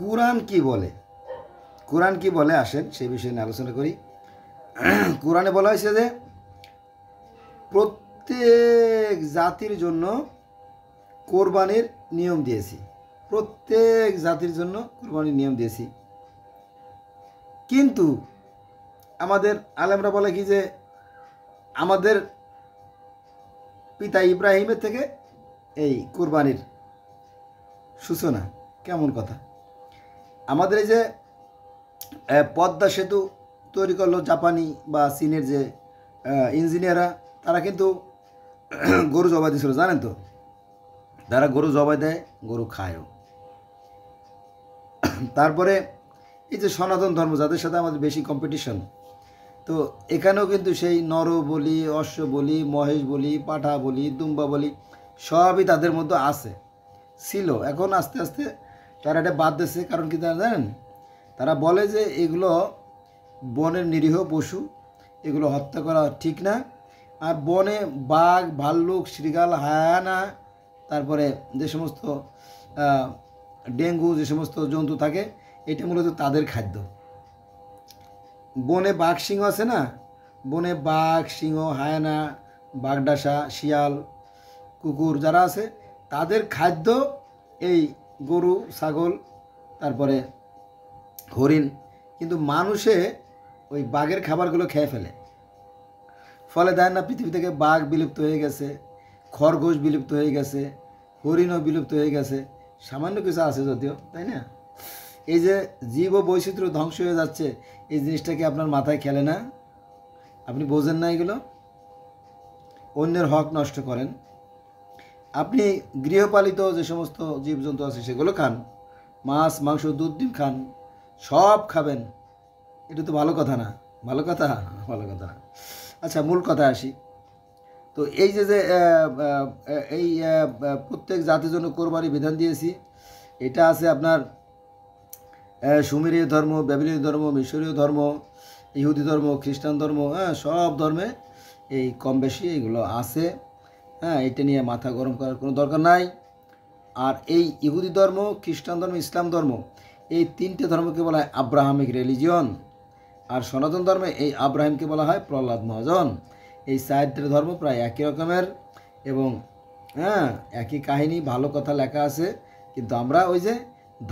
কোরআন কি বলে? কোরআন কি বলে আসেন সেই বিষয়ে নিয়ে আলোচনা করি। কোরআনে বলা হয়েছে যে প্রত্যেক জাতির জন্য কোরবানির নিয়ম দিয়েছি। প্রত্যেক জাতির জন্য কোরবানির নিয়ম দিয়েছি। কিন্তু আমাদের আলেমরা বলে কি যে আমাদের পিতা ইব্রাহিমের থেকে এই কোরবানির সূচনা। কেমন কথা! আমাদের এই যে পদ্মা সেতু তৈরি করলো জাপানি বা চীনের যে ইঞ্জিনিয়াররা, তারা কিন্তু গরু জবাই দিয়েছিল, জানেন তো? তারা গরু জবাই দেয়, গরু খায়ও। তারপরে এই যে সনাতন ধর্ম, যাদের সাথে আমাদের বেশি কম্পিটিশন, তো এখানেও কিন্তু সেই নর বলি, অশ্ব বলি, মহেশ বলি, পাঠা বলি, দুম্বা বলি সবই তাদের মধ্যে আছে, ছিল। এখন আস্তে আস্তে তারা এটা বাদ দিচ্ছে। কারণ কি তারা জানেন? তারা বলে যে এগুলো বনের নিরীহ পশু, এগুলো হত্যা করা ঠিক না। আর বনে বাঘ, ভাল্লুক, শৃগাল, হায়ানা, তারপরে যে সমস্ত ডেঙ্গু যে সমস্ত জন্তু থাকে, এটা মূলত তাদের খাদ্য। বনে বাঘ সিংহ আছে না, বনে বাঘ সিংহ, হায়ানা, বাগডাসা, শিয়াল, কুকুর যারা আছে, তাদের খাদ্য এই গরু, ছাগল, তারপরে হরিণ। কিন্তু মানুষে ওই বাঘের খাবারগুলো খেয়ে ফেলে। ফলে দেয় না, পৃথিবী থেকে বাঘ বিলুপ্ত হয়ে গেছে, খরগোশ বিলুপ্ত হয়ে গেছে, হরিণও বিলুপ্ত হয়ে গেছে। সামান্য কিছু আছে যদিও, তাই না? এই যে জীব ও বৈচিত্র্য ধ্বংস হয়ে যাচ্ছে, এই জিনিসটা কি আপনার মাথায় খেলে না? আপনি বোঝেন না এগুলো? অন্যের হক নষ্ট করেন। আপনি গৃহপালিত যে সমস্ত জীবজন্তু আছে সেগুলো খান, মাছ, মাংস, দুধ, ডিম খান, সব খাবেন। এটা তো ভালো কথা না? ভালো কথা? ভালো কথা না। আচ্ছা, মূল কথায় আসি। তো এই যে যে এই প্রত্যেক জাতির জন্য কোরবানি বিধান দিয়েছি, এটা আছে আপনার সুমেরীয় ধর্ম, ব্যাবিলীয় ধর্ম, মিশরীয় ধর্ম, ইহুদি ধর্ম, খ্রিস্টান ধর্ম, সব ধর্মে এই কম বেশি এগুলো আছে। এটা নিয়ে মাথা গরম করার কোনো দরকার নাই। আর এই ইহুদি ধর্ম, খ্রিস্টান ধর্ম, ইসলাম ধর্ম, এই তিনটে ধর্মকে বলা হয় আব্রাহামিক রিলিজিয়ন। আর সনাতন ধর্মে এই আব্রাহিমকে বলা হয় প্রহ্লাদ মহাজন। এই চারটে ধর্ম প্রায় একই রকমের এবং একই কাহিনী, ভালো কথা লেখা আছে। কিন্তু আমরা ওই যে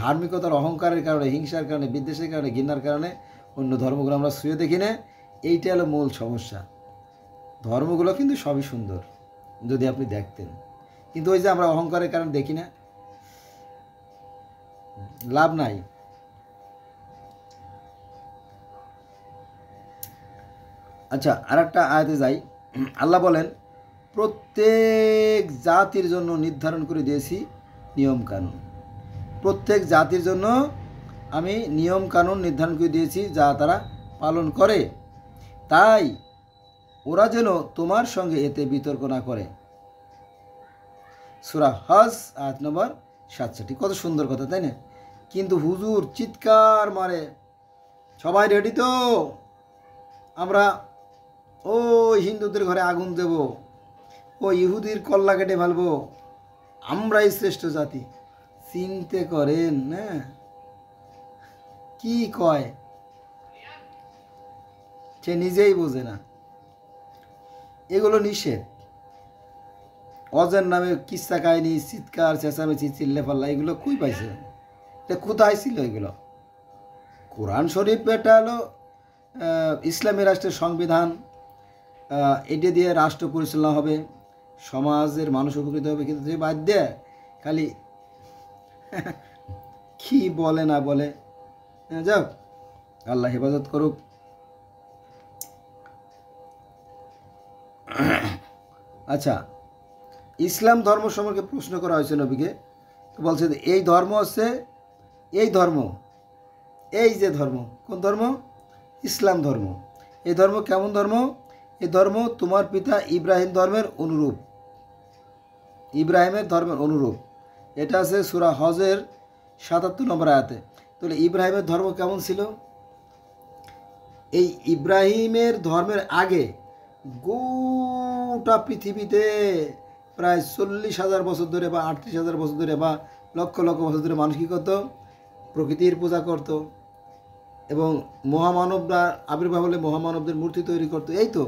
ধার্মিকতার অহংকারের কারণে, হিংসার কারণে, বিদ্বেষের কারণে, ঘৃণার কারণে অন্য ধর্মগুলো আমরা ছুঁয়ে দেখি না। এইটা হলো মূল সমস্যা। ধর্মগুলো কিন্তু সবই সুন্দর যদি আপনি দেখতেন, কিন্তু ওই যে আমরা অহংকারের কারণে দেখি না, লাভ নাই। আচ্ছা, আর একটা আয়াতে যাই। আল্লাহ বলেন, প্রত্যেক জাতির জন্য নির্ধারণ করে দিয়েছি নিয়ম কানুন। প্রত্যেক জাতির জন্য আমি নিয়ম কানুন নির্ধারণ করে দিয়েছি, যা তারা পালন করে। তাই ওরা যেন তোমার সঙ্গে এতে বিতর্ক না করে। সূরা হজ আয়াত নম্বর 67। কত সুন্দর কথা, তাই না? কিন্তু হুজুর চিৎকার মারে, সবাই রেডি তো? আমরা ও হিন্দুদের ঘরে আগুন দেব, ও ইহুদির কল্লা কেটে ফেলবো, আমরাই শ্রেষ্ঠ জাতি। চিনতে করেন না কি কয়, সে নিজেই বোঝে না। এগুলো নিষেধ। অজের নামে কিস্সা কাহিনী, চিৎকার চেঁচামেচি, চিল্লেপাল্লা, এগুলো কই পাইছে? এটা কোথায় ছিল এগুলো? কোরআন শরীফ এটা হলো ইসলামী রাষ্ট্রের সংবিধান। এটা দিয়ে রাষ্ট্র পরিচালনা হবে, সমাজের মানুষ উপকৃত হবে। কিন্তু যে বাদ দেয় খালি কি বলে না বলে, যাক আল্লাহ হেফাজত করুক। আচ্ছা, ইসলাম ধর্ম সম্পর্কে প্রশ্ন করা হয়েছে নবীকে। তো বলছে যে এই ধর্ম হচ্ছে, এই ধর্ম, এই যে ধর্ম, কোন ধর্ম? ইসলাম ধর্ম। এই ধর্ম কেমন ধর্ম? এই ধর্ম তোমার পিতা ইব্রাহিম ধর্মের অনুরূপ। ইব্রাহিমের ধর্মের অনুরূপ। এটা আছে সূরা হজের ৭৭ নম্বর আয়াতে। তাহলে ইব্রাহিমের ধর্ম কেমন ছিল? এই ইব্রাহিমের ধর্মের আগে গোটা পৃথিবীতে প্রায় ৪০,০০০ বছর ধরে বা ৩৮,০০০ বছর ধরে বা লক্ষ লক্ষ বছর ধরে মানুষ কী করতো? প্রকৃতির পূজা করত এবং মহামানবরা আবির্ভাব হলে মহামানবদের মূর্তি তৈরি করতো। এই তো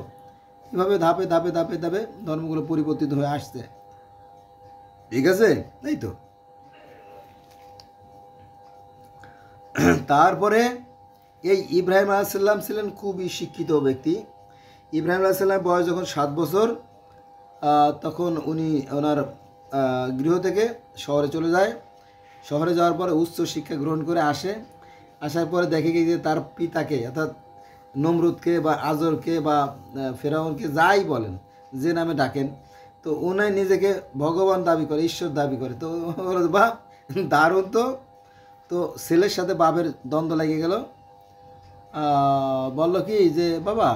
এভাবে ধাপে ধাপে ধাপে ধাপে ধর্মগুলো পরিবর্তিত হয়ে আসছে। ঠিক আছে, এই তো। তারপরে এই ইব্রাহিম আলাইসাল্লাম ছিলেন খুবই শিক্ষিত ব্যক্তি। ইব্রাহিম আলাইসাল্লাম বয়স যখন 7 বছর, তখন উনি ওনার গৃহ থেকে শহরে চলে যায়। শহরে যাওয়ার পরে উচ্চ শিক্ষা গ্রহণ করে আসার পরে দেখে গিয়ে যে তার পিতাকে, অর্থাৎ নমরুদকে বা আজরকে বা ফেরাউনকে যাই বলেন, যে নামে ডাকেন, তো উনি নিজেকে ভগবান দাবি করে, ঈশ্বর দাবি করে। তো বা দারুণ তো। তো ছেলের সাথে বাপের দ্বন্দ্ব লেগে গেল। বলল কি যে বাবা,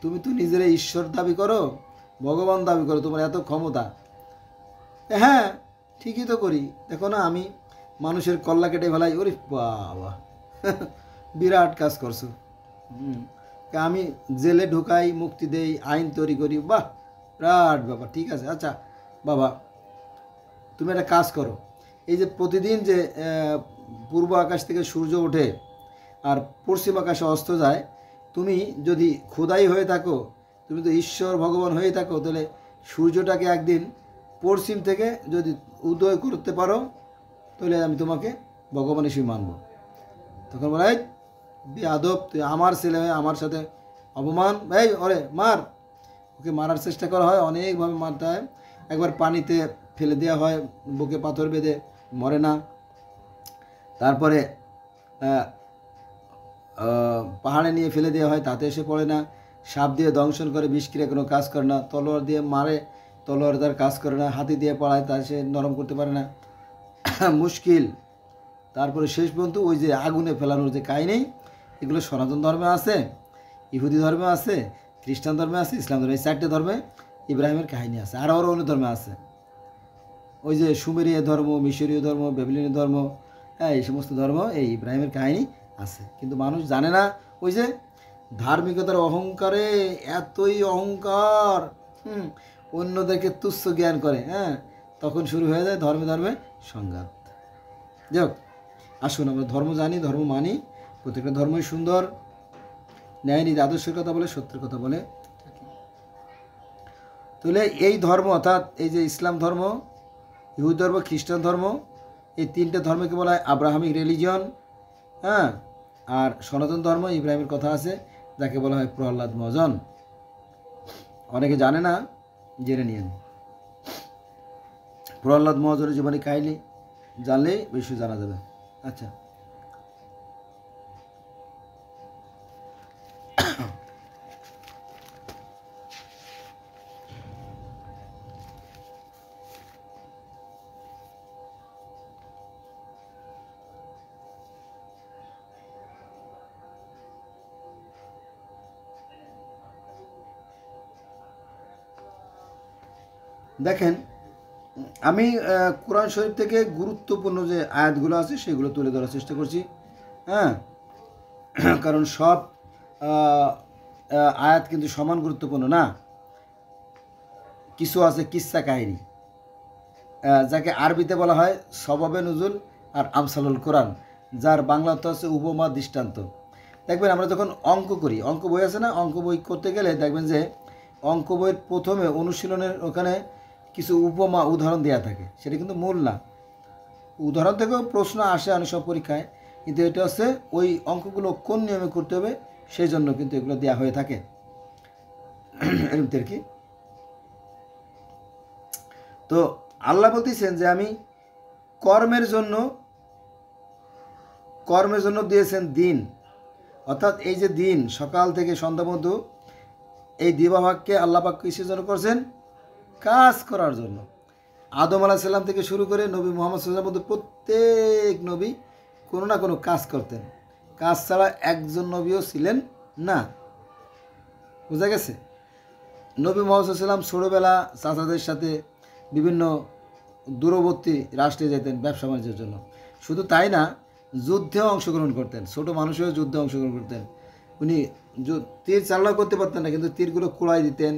তুমি তো নিজের ঈশ্বর দাবি করো, ভগবান দাবি করো, তোমার এত ক্ষমতা। হ্যাঁ ঠিকই তো করি, দেখো না আমি মানুষের কল্লা কেটে ফেলাই। ওরে বাবা, বিরাট কাজ করছো। আমি জেলে ঢুকাই, মুক্তি দেই, আইন তৈরি করি, বাহ বিরাট বাবা, ঠিক আছে। আচ্ছা বাবা, তুমি একটা কাজ করো, এই যে প্রতিদিন যে পূর্ব আকাশ থেকে সূর্য ওঠে আর পশ্চিম আকাশে অস্ত যায়, তুমি যদি খোদাই হয়ে থাকো, তুমি তো ঈশ্বর ভগবান হয়ে থাকো, তাহলে সূর্যটাকে একদিন পশ্চিম থেকে যদি উদয় করতে পারো, তাহলে আমি তোমাকে ভগবান হিসেবে মানব। তখন বলে, বেয়াদব, তুই আমার ছেলে হয়ে আমার সাথে অপমান, এই ওরে মার। ওকে মারার চেষ্টা করা হয়, অনেকভাবে মারতে হয়। একবার পানিতে ফেলে দেওয়া হয়, বুকে পাথর বেঁধে, মরে না। তারপরে পাহাড়ে নিয়ে ফেলে দেওয়া হয়, তাতে এসে পড়ে না। সাপ দিয়ে দংশন করে, বিষক্রিয়া কোনো কাজ করে না। তলোয়ার দিয়ে মারে, তলোয়ার তার কাজ করে না। হাতি দিয়ে পাড়ায়, তা সে নরম করতে পারে না, মুশকিল। তারপরে শেষ পর্যন্ত ওই যে আগুনে ফেলানোর যে কাহিনী, এগুলো সনাতন ধর্মে আছে, ইহুদি ধর্মে আছে, খ্রিস্টান ধর্মে আছে, ইসলাম ধর্মে, এই 4টে ধর্মে ইব্রাহিমের কাহিনী আছে। আরও অন্য ধর্মে আছে, ওই যে সুমেরীয় ধর্ম, মিশরীয় ধর্ম, বেবিলনীয় ধর্ম, হ্যাঁ এই সমস্ত ধর্ম এই ইব্রাহিমের কাহিনী আছে। কিন্তু মানুষ জানে না। ওই যে ধার্মিকতার অহংকারে এতই অহংকার, অন্যদেরকে তুচ্ছ জ্ঞান করে, হ্যাঁ, তখন শুরু হয়ে যায় ধর্মে ধর্মে সংঘাত। যাই হোক, আসুন আমরা ধর্ম জানি, ধর্ম মানি। প্রত্যেকটা ধর্মই সুন্দর, ন্যায় নীতি আদর্শের কথা বলে, সত্যের কথা বলে। তাহলে এই ধর্ম, অর্থাৎ এই যে ইসলাম ধর্ম, ইহুদি ধর্ম, খ্রিস্টান ধর্ম, এই 3টে ধর্মকে বলা হয় আব্রাহামিক রিলিজিয়ন। হ্যাঁ, আর সনাতন ধর্ম, ইব্রাহিমের কথা আছে, যাকে বলা হয় প্রহ্লাদ মহাজন। অনেকে জানে না, জেনে নিয়েন। প্রহ্লাদ মহাজনের জীবনী কাহিনী জানলেই বেশি জানা যাবে। আচ্ছা, দেখেন, আমি কোরআন শরীফ থেকে গুরুত্বপূর্ণ যে আয়াতগুলো আছে সেগুলো তুলে ধরার চেষ্টা করছি। হ্যাঁ, কারণ সব আয়াত কিন্তু সমান গুরুত্বপূর্ণ না। কিছু আছে কিস্সা কাহিনী, যাকে আরবিতে বলা হয় সবাবে নুজুল আর আমসালুল কোরআন, যার বাংলা অর্থ হচ্ছে উপমা দৃষ্টান্ত। দেখবেন আমরা যখন অঙ্ক করি, অঙ্ক বই আছে না, অঙ্ক বই করতে গেলে দেখবেন যে অঙ্ক বইয়ের প্রথমে অনুশীলনের ওখানে কিছু উপমা উদাহরণ দেওয়া থাকে। সেটা কিন্তু মূল না, উদাহরণ থেকেও প্রশ্ন আসে অনেক সব পরীক্ষায়, কিন্তু এটা হচ্ছে ওই অঙ্কগুলো কোন নিয়মে করতে হবে সেই জন্য কিন্তু এগুলো দেওয়া হয়ে থাকে। এরকম আর কি। তো আল্লাহ বলতেছেন যে আমি কর্মের জন্য দিয়েছেন দিন, অর্থাৎ এই যে দিন সকাল থেকে সন্ধ্যা পর্যন্ত, এই দিবাভাগকে আল্লাহ পাক কিসের জন্য করছেন? কাজ করার জন্য। আদম আলাইহিস সালাম থেকে শুরু করে নবী মুহাম্মদ সাল্লাল্লাহু আলাইহি ওয়াসাল্লাম পর্যন্ত প্রত্যেক নবী কোনো না কোনো কাজ করতেন। কাজ ছাড়া একজন নবীও ছিলেন না। বোঝা গেছে? নবী মুহাম্মদ সাল্লাল্লাহু আলাইহি ওয়াসাল্লাম ছোটোবেলা চাচাদের সাথে বিভিন্ন দূরবর্তী রাষ্ট্রে যেতেন ব্যবসা বাণিজ্যের জন্য। শুধু তাই না, যুদ্ধেও অংশগ্রহণ করতেন। ছোটো মানুষেও যুদ্ধে অংশগ্রহণ করতেন। উনি তীর চালনা করতে পারতেন না, কিন্তু তীরগুলো কুড়াই দিতেন,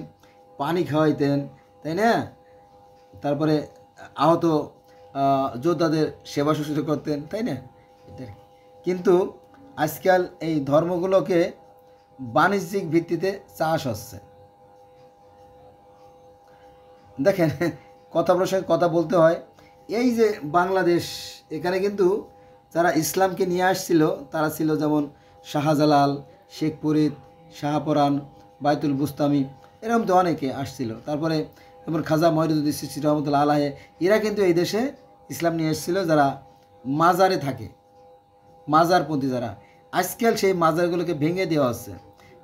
পানি খাওয়াইতেন, তাই না? তারপরে আহত যোদ্ধাদের সেবা শুশ্রূষা করতেন, তাই না? এটা কিন্তু আজকাল এই ধর্মগুলোকে বাণিজ্যিক ভিত্তিতে চাষ হচ্ছে। দেখেন, কথা প্রসঙ্গে কথা বলতে হয়, এই যে বাংলাদেশ, এখানে কিন্তু যারা ইসলামকে নিয়ে আসছিল তারা ছিল যেমন শাহজালাল, শেখ ফরিদ, শাহপরান, বাইতুল বুস্তামি, এরকম তো অনেকে আসছিল। তারপরে যেমন খাজা মঈনুদ্দিন চিশতি রহমতুল্লাহ আলাহে, এরা কিন্তু এই দেশে ইসলাম নিয়ে এসেছিল যারা মাজারে থাকে, মাজারপন্থী যারা। আজকাল সেই মাজারগুলোকে ভেঙে দেওয়া হচ্ছে।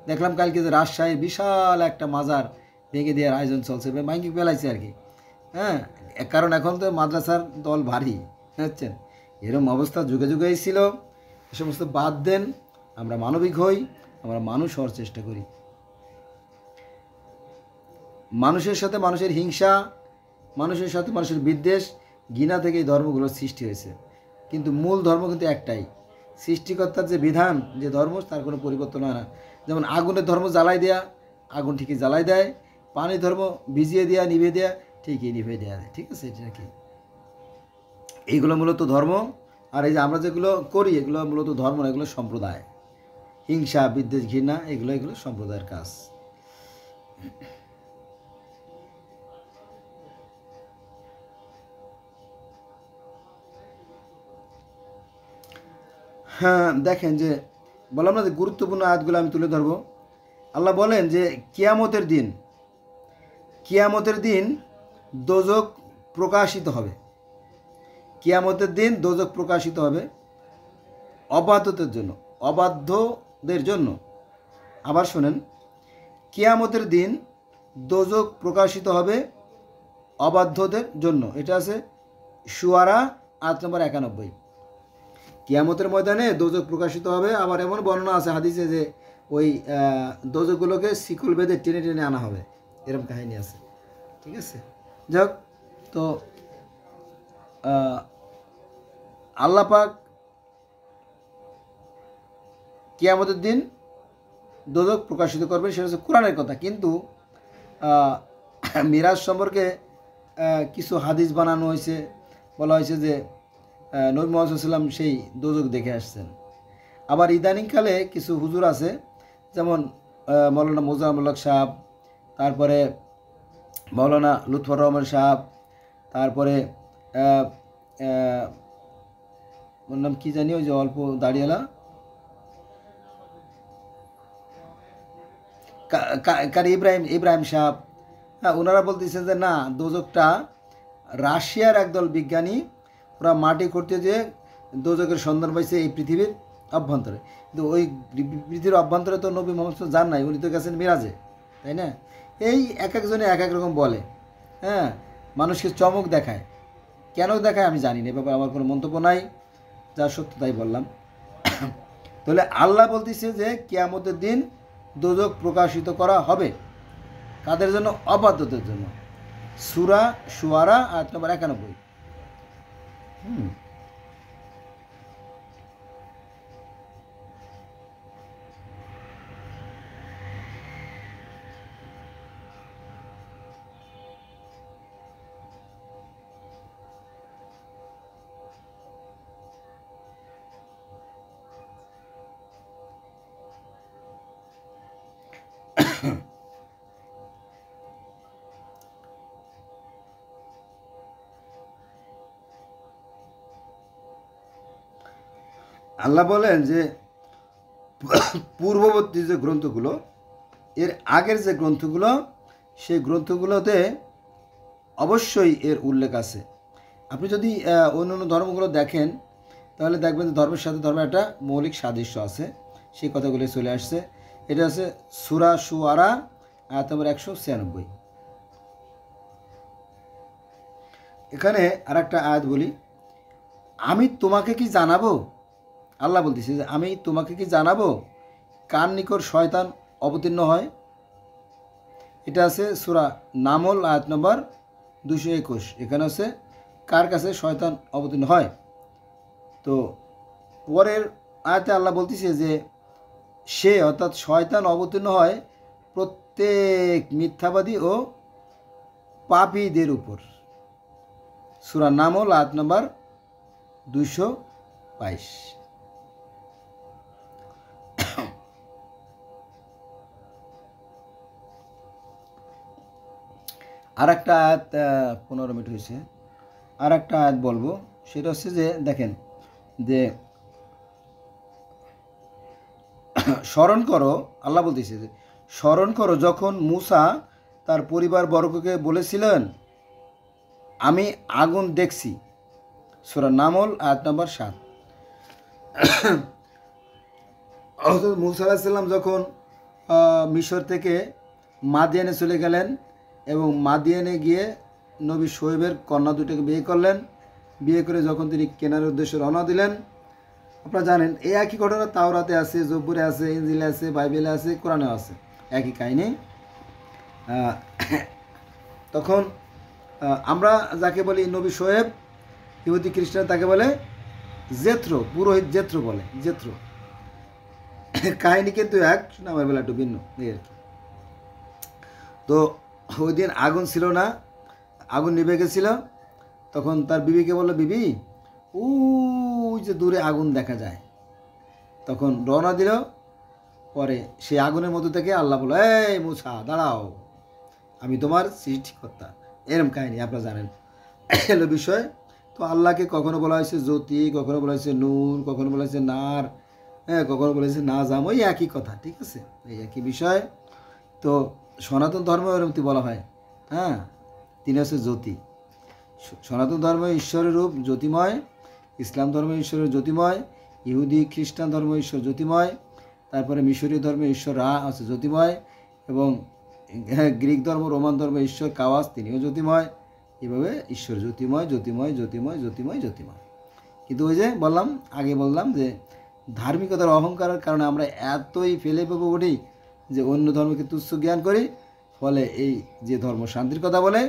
দেখলাম কালকে যে রাজশাহীর বিশাল একটা মাজার ভেঙে দেওয়ার আয়োজন চলছে, ভাঙি ফেলাইছে আর কি। হ্যাঁ, কারণ এখন তো মাদ্রাসার দল ভারী, বুঝছেন। এরকম অবস্থা যুগে যুগেই ছিল। এ সমস্ত বাদ দেন, আমরা মানবিক হই, আমরা মানুষ হওয়ার চেষ্টা করি। মানুষের সাথে মানুষের হিংসা, মানুষের সাথে মানুষের বিদ্বেষ, ঘৃণা থেকে এই ধর্মগুলোর সৃষ্টি হয়েছে। কিন্তু মূল ধর্ম কিন্তু একটাই, সৃষ্টিকর্তার যে বিধান, যে ধর্ম, তার কোনো পরিবর্তন হয় না। যেমন আগুনের ধর্ম জ্বালাই দেয়া, আগুন ঠিকই জ্বালাই দেয়। পানির ধর্ম ভিজিয়ে দেওয়া, নিভে দেওয়া, ঠিকই নিভে দেওয়া যায়। ঠিক আছে, এটা কি? এইগুলো মূলত ধর্ম। আর এই যে আমরা যেগুলো করি, এগুলো মূলত ধর্ম না, এগুলো সম্প্রদায়। হিংসা, বিদ্বেষ, ঘৃণা, এগুলো সম্প্রদায়ের কাজ। হ্যাঁ, দেখেন যে বললাম না যে গুরুত্বপূর্ণ আয়াতগুলো আমি তুলে ধরবো। আল্লাহ বলেন যে কিয়ামতের দিন দোজক প্রকাশিত হবে। কিয়ামতের দিন দোজক প্রকাশিত হবে অবাধ্যদের জন্য। আবার শোনেন, কিয়ামতের দিন দোজক প্রকাশিত হবে অবাধ্যদের জন্য। এটা আছে শুআরা আয়াত নম্বর 91। কিয়ামতের ময়দানে দোজক প্রকাশিত হবে। আবার এমন বর্ণনা আছে হাদিসে যে ওই দোজকগুলোকে শিকল বেঁধে টেনে টেনে আনা হবে, এরকম কাহিনী আছে। ঠিক আছে, যাক। তো আল্লাহ পাক কিয়ামতের দিন দোজক প্রকাশিত করবেন, সেটা হচ্ছে কোরআনের কথা। কিন্তু মিরাজ সম্পর্কে কিছু হাদিস বানানো হয়েছে, বলা হয়েছে যে নবী মুহাম্মদ সাল্লাল্লাহু আলাইহি ওয়াসাল্লাম সেই দোজক দেখে আসছেন। আবার ইদানিংকালে কিছু হুজুর আছে, যেমন মৌলানা মোজাম্মেল হক সাহেব, তারপরে মৌলানা লুৎফর রহমান সাহেব, তারপরে ওর নাম কী জানি, ওই যে অল্প দাঁড়িয়েলা, কারি ইব্রাহিম সাহেব। হ্যাঁ, ওনারা বলতেছেন যে না, দোজকটা রাশিয়ার একদল বিজ্ঞানী, ওরা মাটি করতে যেয়ে দোজকের সন্ধান পাইছে এই পৃথিবীর অভ্যন্তরে। কিন্তু ওই পৃথিবীর অভ্যন্তরে তো নবী মোহাম্মদ যান নাই, উনি তো গেছেন মিরাজে, তাই না? এই এক একজনে এক এক রকম বলে। হ্যাঁ, মানুষকে চমক দেখায়, কেন দেখায় আমি জানি না, এ ব্যাপারে আমার কোনো মন্তব্য নাই, যা সত্য তাই বললাম। তাহলে আল্লাহ বলতেছে যে কিয়ামতের দিন দোজক প্রকাশিত করা হবে, কাদের জন্য? অবাধ্যদের জন্য। সূরা শুআরা আয়াত নম্বর 91। আল্লাহ বলেন যে পূর্ববর্তী যে গ্রন্থগুলো, এর আগের যে গ্রন্থগুলো, সেই গ্রন্থগুলোতে অবশ্যই এর উল্লেখ আছে। আপনি যদি অন্য অন্য ধর্মগুলো দেখেন, তাহলে দেখবেন যে ধর্মের সাথে ধর্মের একটা মৌলিক সাদৃশ্য আছে, সেই কথাগুলো চলে আসছে। এটা আছে সূরা শুআরা আয়াত নম্বর 196। এখানে আর একটা আয়াত বলি, আমি তোমাকে কি জানাবো, আল্লাহ বলতেছে যে আমি তোমাকে কি জানাবো কার নিকট শয়তান অবতীর্ণ হয়। এটা আছে সূরা নামল আয়াত নম্বর 221। এখানে আছে কার কাছে শয়তান অবতীর্ণ হয়। তো পরের আয়াতে আল্লাহ বলতেছে যে সে, অর্থাৎ শয়তান অবতীর্ণ হয় প্রত্যেক মিথ্যাবাদী ও পাপীদের উপর। সূরা নামল আয়াত নম্বর 222। আর একটা আয়াত 15 মিনিট হয়েছে, আর একটা আয়াত বলবো, সেটা হচ্ছে যে দেখেন যে স্মরণ করো, আল্লাহ বলতেছে যে স্মরণ করো যখন মূসা তার পরিবার বর্গকে বলেছিলেন আমি আগুন দেখছি। সূরা নামল আয়াত নম্বর 7। হযরত মূসা আলাইহিস সালাম যখন মিশর থেকে মাদিয়ানে চলে গেলেন এবং মাদিয়ানে গিয়ে নবী শোয়েবের কন্যা দুটোকে বিয়ে করলেন, বিয়ে করে যখন তিনি কেনার উদ্দেশ্যে রওনা দিলেন, আপনারা জানেন এই একই ঘটনা তাওরাতে আছে, জব্বুরে আছে, ইনজিলে আছে, বাইবেলে আছে, কোরআনেও আছে, একই কাহিনী। তখন আমরা যাকে বলি নবী শোয়েব, ইহুদি খ্রিস্টান তাকে বলে জেথ্রো, পুরোহিত জেথ্রো বলে, জেথ্রো। কাহিনী কিন্তু এক, নামের বেলা একটু ভিন্ন এই আর কি। তো ওই দিন আগুন ছিল না, আগুন নিভে গেছিল। তখন তার বিবিকে বললো, বিবি ওই যে দূরে আগুন দেখা যায়। তখন রওনা দিল। পরে সেই আগুনের মধ্যে থেকে আল্লাহ বলল, এই মূসা দাঁড়াও, আমি তোমার সৃষ্টিকর্তা। এরম কাহিনী আপনারা জানেন, এলো বিষয়। তো আল্লাহকে কখনো বলা হয়েছে জ্যোতি, কখনো বলা হয়েছে নূর, কখনো বলা হয়েছে নার, হ্যাঁ, কখনো বলা হয়েছে নাজাম, ওই একই কথা, ঠিক আছে, এই একই বিষয়। তো সনাতন ধর্ম এরকম বলা হয়, হ্যাঁ, তিনি হচ্ছে জ্যোতি। সনাতন ধর্মে ঈশ্বরের রূপ জ্যোতিময়, ইসলাম ধর্মে ঈশ্বরের জ্যোতিময়, ইহুদি খ্রিস্টান ধর্ম ঈশ্বর জ্যোতিময়, তারপরে মিশরীয় ধর্মে ঈশ্বর রা আছে জ্যোতিময়, এবং গ্রিক ধর্ম, রোমান ধর্মে ঈশ্বর কাওয়াস, তিনিও জ্যোতিময়। এভাবে ঈশ্বর জ্যোতিময়, জ্যোতিময়, জ্যোতিময়, জ্যোতিময়, জ্যোতিময়। কিন্তু ওই যে বললাম, আগে বললাম যে ধার্মিকতার অহংকারের কারণে আমরা এতই ফেলে পেবো বলি যে অন্য ধর্মকে তুচ্ছ জ্ঞান করি, ফলে এই যে ধর্ম শান্তির কথা বলে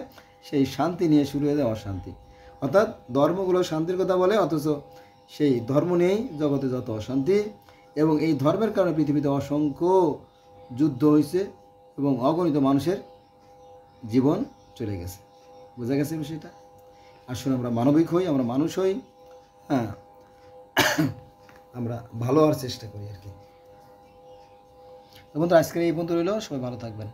সেই শান্তি নিয়ে শুরু হয়ে যায় অশান্তি। অর্থাৎ ধর্মগুলো শান্তির কথা বলে, অথচ সেই ধর্ম নিয়েই জগতে যত অশান্তি, এবং এই ধর্মের কারণে পৃথিবীতে অসংখ্য যুদ্ধ হয়েছে এবং অগণিত মানুষের জীবন চলে গেছে। বোঝা গেছে বিষয়টা? আসলে আমরা মানবিক হই, আমরা মানুষ হই, হ্যাঁ, আমরা ভালো হওয়ার চেষ্টা করি আর কি। এবং তো আজকের এই পর্যন্ত রইল, সবাই ভালো থাকবেন।